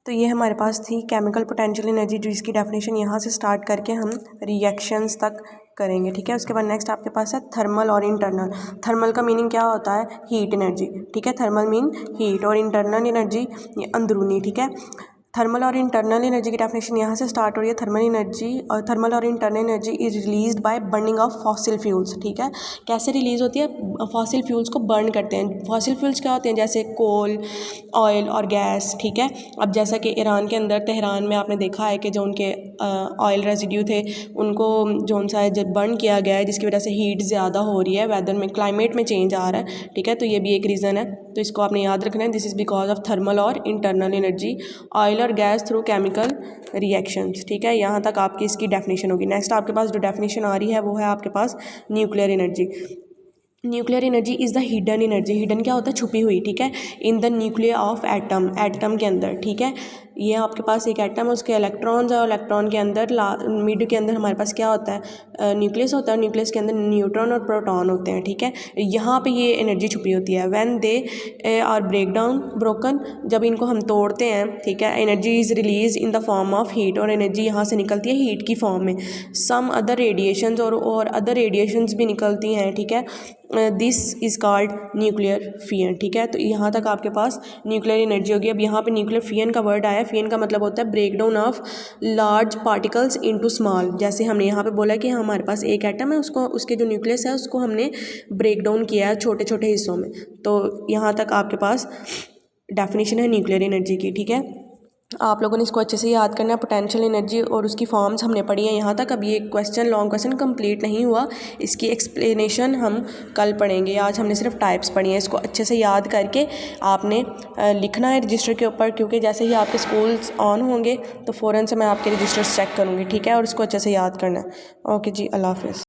तो ये हमारे पास थी केमिकल पोटेंशियल एनर्जी, जिसकी डेफिनेशन यहाँ से स्टार्ट करके हम रिएक्शंस तक करेंगे, ठीक है। उसके बाद नेक्स्ट आपके पास है थर्मल और इंटरनल। थर्मल का मीनिंग क्या होता है? हीट एनर्जी, ठीक है। थर्मल मीन हीट और इंटरनल एनर्जी ये अंदरूनी, ठीक है। थर्मल और इंटरनल एनर्जी की डेफिनेशन यहाँ से स्टार्ट हो रही है। थर्मल और internal energy is released by burning of fossil fuels, ठीक है। कैसे रिलीज होती है? फॉसिल फ्यूल्स को बर्न करते हैं। फॉसिल फ्यूल्स क्या होते हैं? जैसे कोल, ऑयल और गैस, ठीक है। अब जैसा कि ईरान के अंदर तेहरान में आपने देखा है कि जो उनके ऑयल रेजिड्यू थे उनको जो सा है जब बर्न किया गया है, जिसकी वजह से हीट ज़्यादा हो रही है, वेदर में क्लाइमेट में चेंज आ रहा है, ठीक है। तो ये भी एक रीज़न है, तो इसको आपने याद रखना है। This is because of thermal और इंटरनल एनर्जी, ऑयल और गैस थ्रू केमिकल रिएक्शंस, ठीक है। यहाँ तक आपकी इसकी डेफिनेशन होगी। नेक्स्ट आपके पास जो डेफिनेशन आ रही है वो है आपके पास nuclear energy. Nuclear energy is the hidden energy. Hidden क्या होता है? छुपी हुई, ठीक है। In the nuclear of atom, atom के अंदर, ठीक है। ये आपके पास एक एटम है, उसके इलेक्ट्रॉन्स और इलेक्ट्रॉन के अंदर मिड के अंदर हमारे पास क्या होता है? न्यूक्लियस होता है। न्यूक्लियस के अंदर न्यूट्रॉन और प्रोटॉन होते हैं, ठीक है। यहाँ पे ये एनर्जी छुपी होती है। व्हेन दे आर ब्रोकन, जब इनको हम तोड़ते हैं, ठीक है, energy is release in the form of heat, और एनर्जी यहाँ से निकलती है हीट की फॉर्म में। सम अदर रेडिएशंस और अदर रेडिएशंस भी निकलती हैं, ठीक है। दिस इज़ कॉल्ड न्यूक्लियर फियन, ठीक है। तो यहाँ तक आपके पास न्यूक्लियर एनर्जी होगी। अब यहाँ पे न्यूक्लियर फियन का वर्ड आया। फियन का मतलब होता है break down of large particles into small. जैसे हमने यहाँ पे बोला कि हमारे पास एक एटम है, उसको उसके जो न्यूक्लियस है उसको हमने ब्रेक डाउन किया है छोटे छोटे हिस्सों में। तो यहाँ तक आपके पास डेफिनेशन है न्यूक्लियर एनर्जी की, ठीक है। आप लोगों ने इसको अच्छे से याद करना है। पोटेंशियल एनर्जी और उसकी फॉर्म्स हमने पढ़ी हैं यहाँ तक। अब ये क्वेश्चन लॉन्ग क्वेश्चन कंप्लीट नहीं हुआ, इसकी एक्सप्लेनेशन हम कल पढ़ेंगे। आज हमने सिर्फ टाइप्स पढ़ी हैं। इसको अच्छे से याद करके आपने लिखना है रजिस्टर के ऊपर, क्योंकि जैसे ही आपके स्कूल्स ऑन होंगे तो फ़ौरन से मैं आपके रजिस्टर्स चेक करूँगी, ठीक है। और इसको अच्छे से याद करना है। ओके जी, अल्लाह हाफ़िज़।